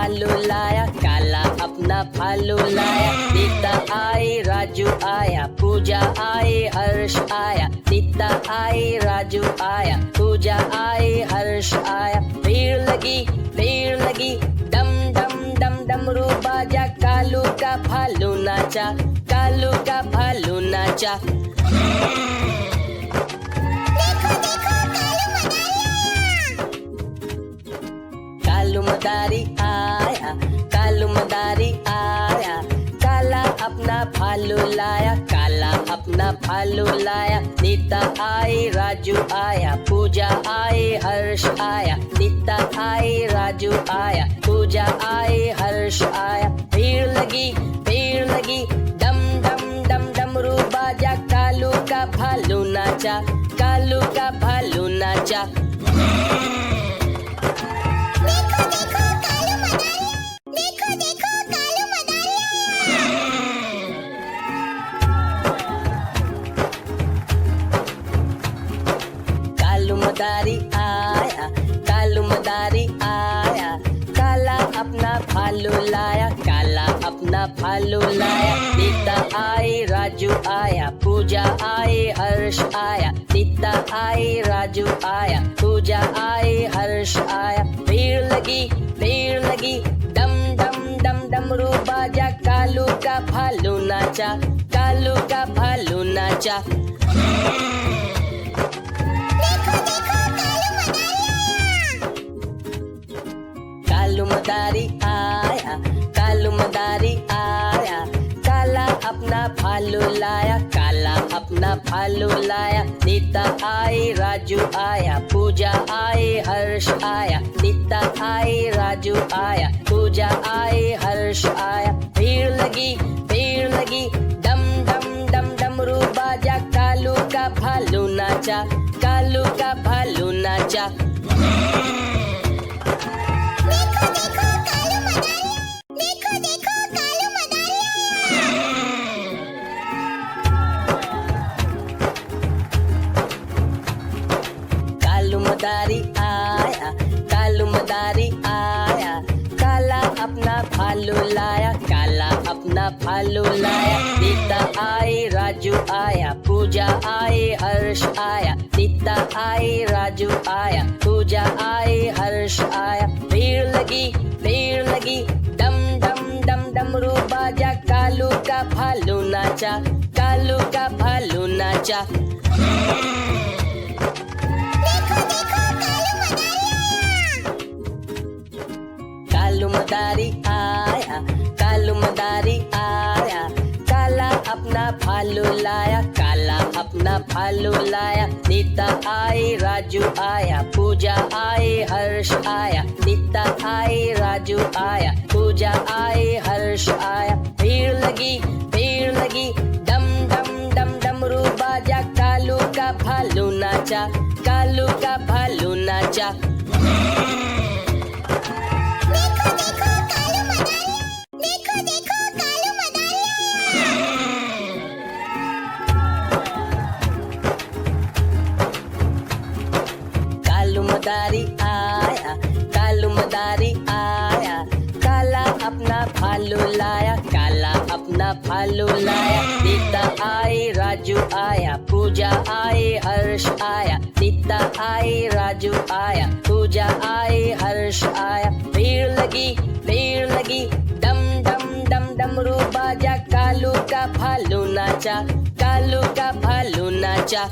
भालू लाया, काला अपना भालू लाया। नीता आई, राजू आया, पूजा आई, हर्ष आया। नीता आई, राजू आया, पूजा आई, हर्ष आया। भीड़ लगी, डम डम डम डमरू बाजा। कालू का भालू नाचा, कालू का भालू नाचा। कालू मदारी आया, कालू मदारी आया। काला अपना भालू लाया, काला अपना भालू लाया। नीता आई, राजू आया, पूजा आई, हर्ष आया। नीता आई, राजू आया, पूजा आई, हर्ष आया। भीड़ लगी, डम डम डम डमरू बाजा। कालू का भालू नाचा, कालू का भालू नाचा। कालू मदारी आया, कालू मदारी आया। काला अपना भालू लाया, काला अपना भालू लाया। नीता आई, राजू आया, पूजा आई, हर्ष आया। नीता आई, राजू आया, पूजा आई, हर्ष आया। भीड़ लगी, डम डम डम डमरू बाजा। कालू का भालू नाचा, कालू का भालू नाचा। कालू मदारी आया, कालू मदारी आया। काला अपना भालू लाया, काला अपना भालू लाया। नीता आई, राजू आया, पूजा आई, हर्ष आया। नीता आई, राजू आया, पूजा आई, हर्ष आया। भीड़ लगी, डम डम डम डमरू बाजा। कालू का भालू नाचा, कालू का भालू नाचा। कालू मदारी आया, कालू मदारी आया। काला अपना भालू लाया, काला अपना भालू लाया। नीता आई, राजू आया, पूजा आई, हर्ष आया। नीता आई, राजू आया, पूजा आई, हर्ष आया। भीड़ लगी, डम डम डम डमरू बाजा। कालू का भालू नाचा, कालू का भालू नाचा। कालू मदारी आया, कालू मदारी आया। काला अपना भालू लाया, काला अपना भालू लाया। नीता आई, राजू आया, पूजा आई, हर्ष आया। नीता आई, राजू आया, पूजा आई, हर्ष आया। भीड़ लगी, डम डम डम डमरू बाजा। कालू का भालू नाचा, कालू का भालू नाचा। कालू मदारी आया, कालू मदारी आया। काला अपना भालू लाया, काला अपना भालू लाया। नीता आई, राजू आया, पूजा आई, हर्ष आया। नीता आई, राजू आया, पूजा आई, हर्ष आया। भीड़ लगी, डम डम डम डमरू बाजा। कालू का भालू नाचा, कालू का भालू नाचा।